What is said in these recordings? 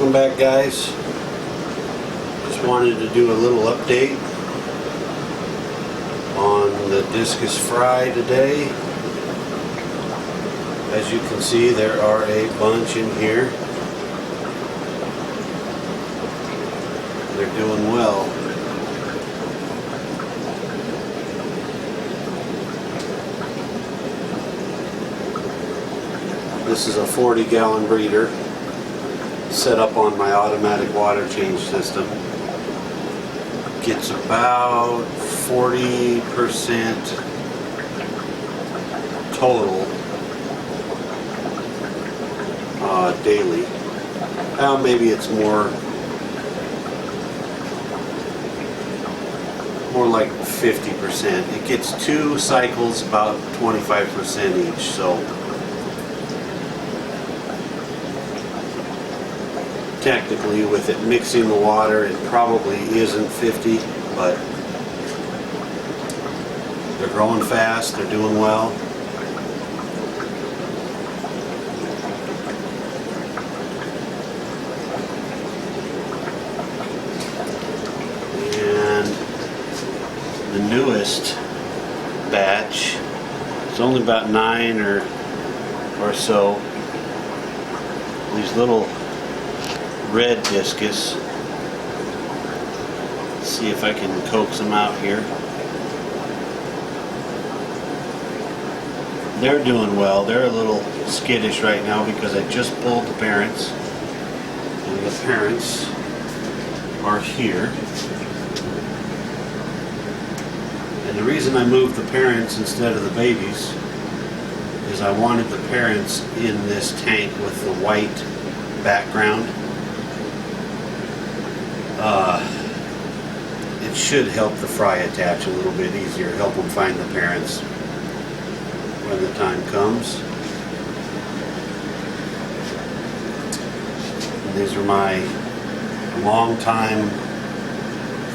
Welcome back, guys. Just wanted to do a little update on the Discus fry today. As you can see, there are a bunch in here. They're doing well. This is a 40-gallon breeder set up on my automatic water change system. Gets about 40% total daily. Well, maybe it's more like 50%. It gets 2 cycles, about 25% each. So technically, with it mixing the water, it probably isn't 50, but they're growing fast, they're doing well. And the newest batch, it's only about 9 or so. These little red discus. Let's see if I can coax them out here. They're doing well. They're a little skittish right now because I just pulled the parents, and the parents are here. And the reason I moved the parents instead of the babies is I wanted the parents in this tank with the white background. It should help the fry attach a little bit easier, help them find the parents when the time comes. And these are my long-time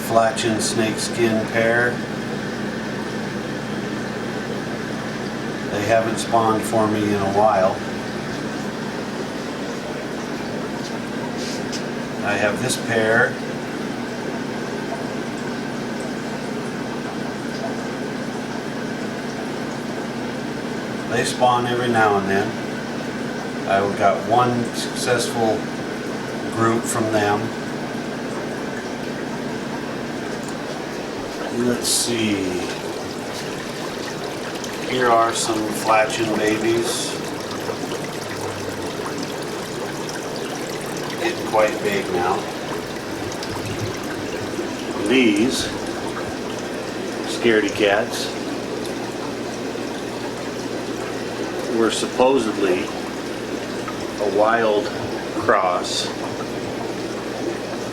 flatchin snakeskin pair. They haven't spawned for me in a while. I have this pair. They spawn every now and then. I've got one successful group from them. Let's see. Here are some flatchin babies. Getting quite big now. These scaredy cats were supposedly a wild cross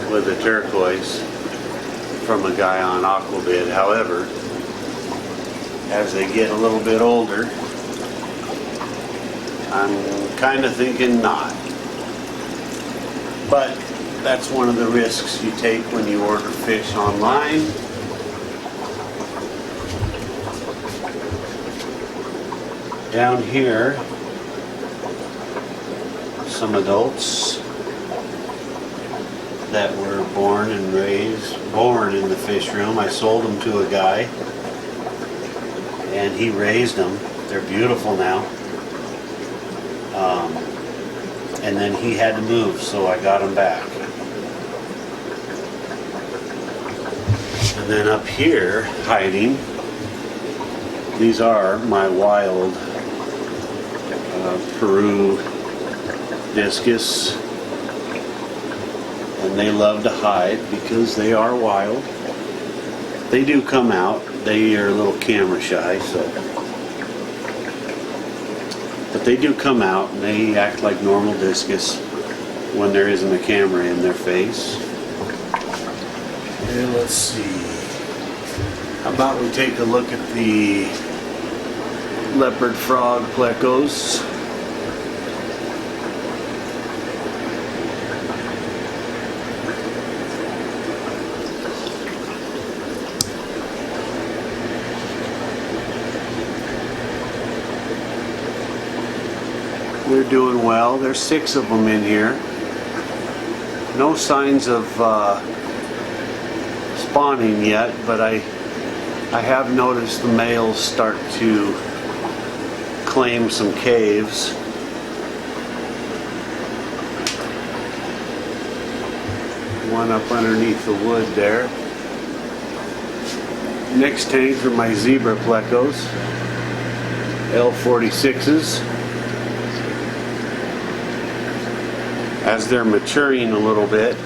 with a turquoise from a guy on Aquavid. However, as they get a little bit older, I'm kind of thinking not. But that's one of the risks you take when you order fish online. Down here, some adults that were born in the fish room. I sold them to a guy, and he raised them. They're beautiful now. And then he had to move, so I got them back. And then up here, hiding, these are my wild Peru discus, and they love to hide because they are wild. They do come out. They are a little camera shy, but they do come out and they act like normal discus when there isn't a camera in their face. And let's see. How about we take a look at the leopard frog plecos. They're doing well. There's 6 of them in here. No signs of spawning yet, but I have noticed the males start to claim some caves. One up underneath the wood there. Next tank are my zebra plecos, L46s. As they're maturing a little bit,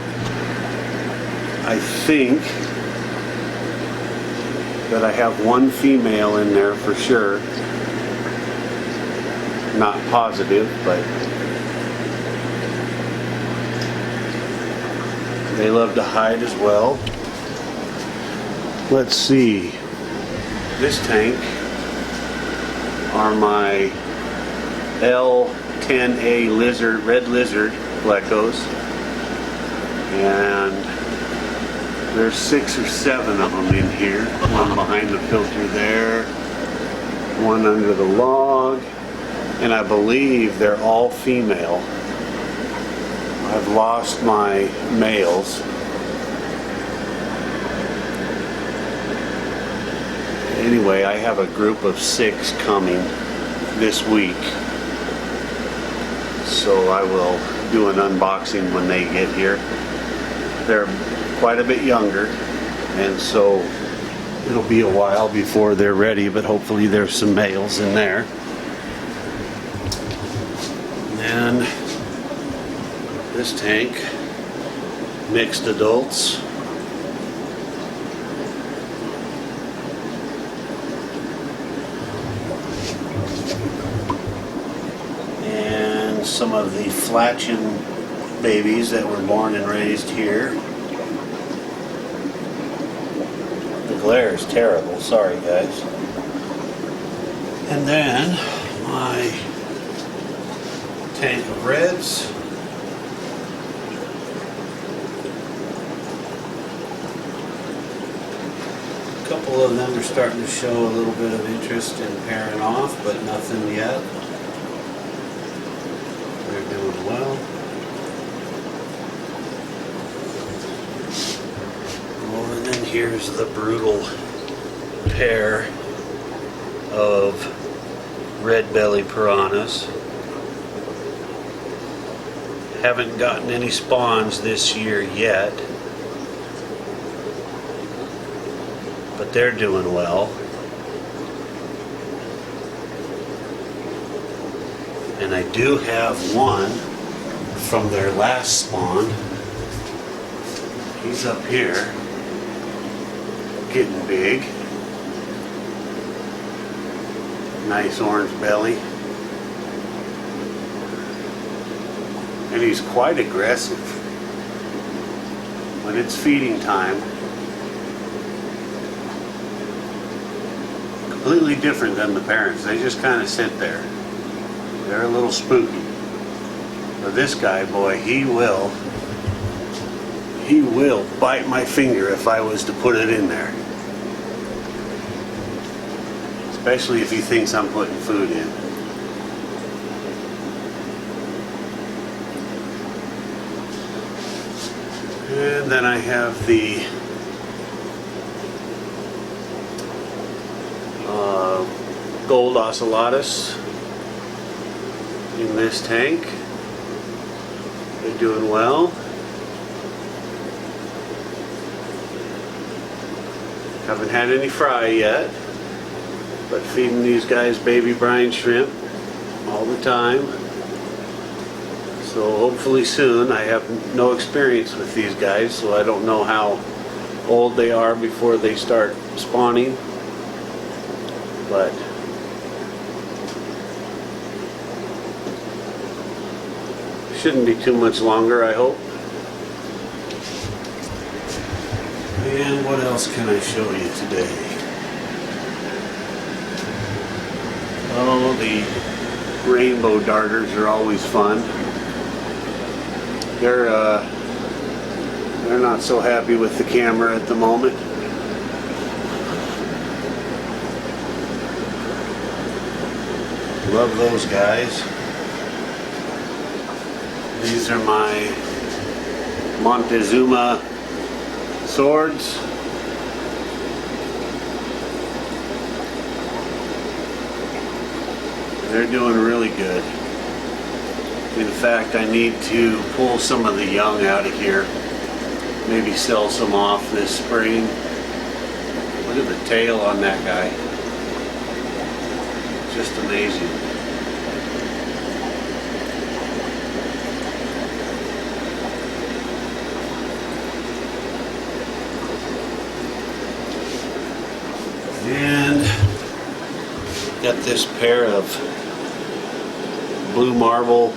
I think that I have one female in there for sure. Not positive, but they love to hide as well. Let's see. This tank are my L10A lizard, red lizard plecos, and there's 6 or 7 of them in here. One behind the filter there, one under the log, and I believe they're all female. I've lost my males. Anyway, I have a group of 6 coming this week, so I will do an unboxing when they get here. They're quite a bit younger, and so it'll be a while before they're ready, but hopefully there's some males in there. And this tank, mixed adults. And some of the flatchin babies that were born and raised here. The glare is terrible, sorry guys. And then my tank of reds. A couple of them are starting to show a little bit of interest in pairing off, but nothing yet. They're doing well. Oh, and then here's the brutal pair of red belly piranhas. Haven't gotten any spawns this year yet, but they're doing well. And I do have one from their last spawn. He's up here, getting big. Nice orange belly. And he's quite aggressive. When it's feeding time, completely different than the parents. They just kind of sit there. They're a little spooky. But this guy, boy, he will bite my finger if I was to put it in there. Especially if he thinks I'm putting food in. And then I have the gold ocellatus in this tank. They're doing well. Haven't had any fry yet, but feeding these guys baby brine shrimp all the time. So hopefully soon. I have no experience with these guys, so I don't know how old they are before they start spawning. But shouldn't be too much longer, I hope. And what else can I show you today? Oh, the rainbow darters are always fun. They're not so happy with the camera at the moment. Love those guys. These are my Montezuma swords. They're doing really good. In fact, I need to pull some of the young out of here. Maybe sell some off this spring. Look at the tail on that guy. Just amazing. And got this pair of blue marble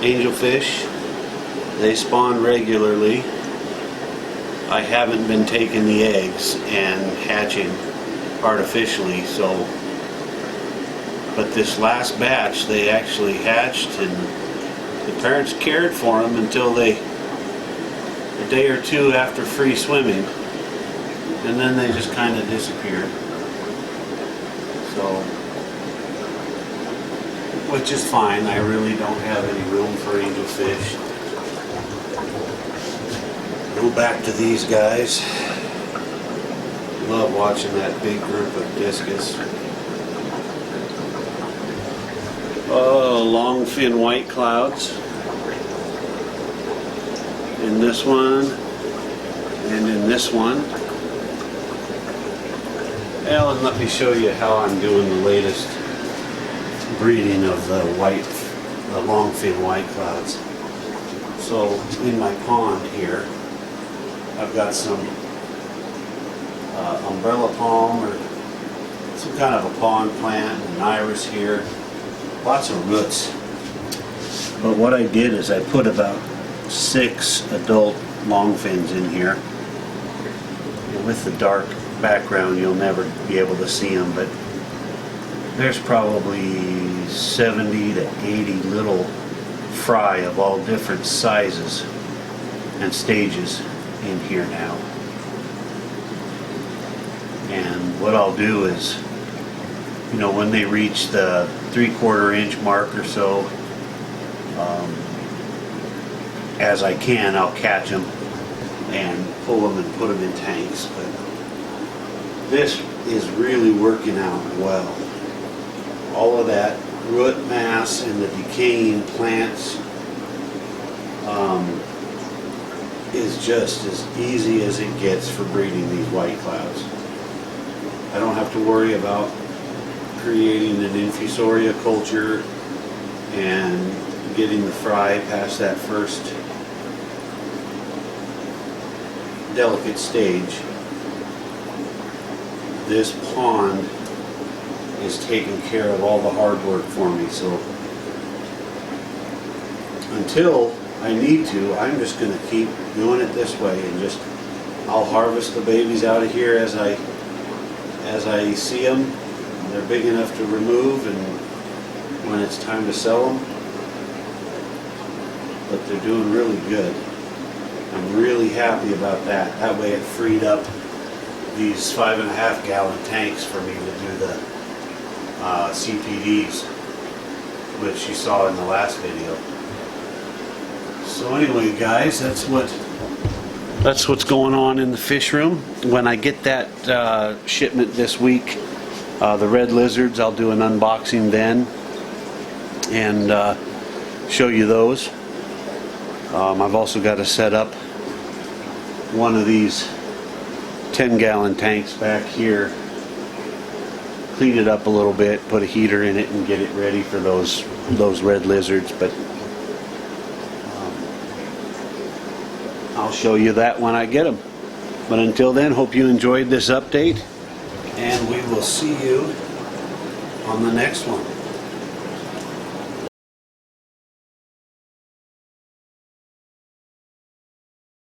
angelfish. They spawn regularly. I haven't been taking the eggs and hatching artificially, so but this last batch they actually hatched, and the parents cared for them until a day or two after free swimming, and then they just kind of disappeared. So, which is fine. I really don't have any room for angelfish. Go back to these guys. Love watching that big group of discus. Oh, long fin white clouds. In this one, and in this one. Well, and let me show you how I'm doing the latest breeding of the long fin white clouds. So in my pond here, I've got some umbrella palm or some kind of a pond plant, an iris here, lots of roots. But what I did is I put about 6 adult longfins in here. And with the dark background you'll never be able to see them, but there's probably 70 to 80 little fry of all different sizes and stages in here now. And what I'll do is, you know, when they reach the 3/4 inch mark or so, as I can, I'll catch them and pull them and put them in tanks. But this is really working out well. All of that root mass and the decaying plants is just as easy as it gets for breeding these white clouds. I don't have to worry about creating an infusoria culture and getting the fry past that first delicate stage. This pond is taking care of all the hard work for me, so until I need to, I'm just going to keep doing it this way, and just I'll harvest the babies out of here as I see them. They're big enough to remove, and when it's time to sell them. But they're doing really good. I'm really happy about that. That way it freed up these 5.5 gallon tanks for me to do the CPDs, which you saw in the last video. So anyway, guys, that's what's going on in the fish room. When I get that shipment this week, the red lizards, I'll do an unboxing then and show you those. I've also got to set up one of these 10-gallon tanks back here, clean it up a little bit, put a heater in it, and get it ready for those red lizards. But I'll show you that when I get them. But until then, hope you enjoyed this update, and we will see you on the next one.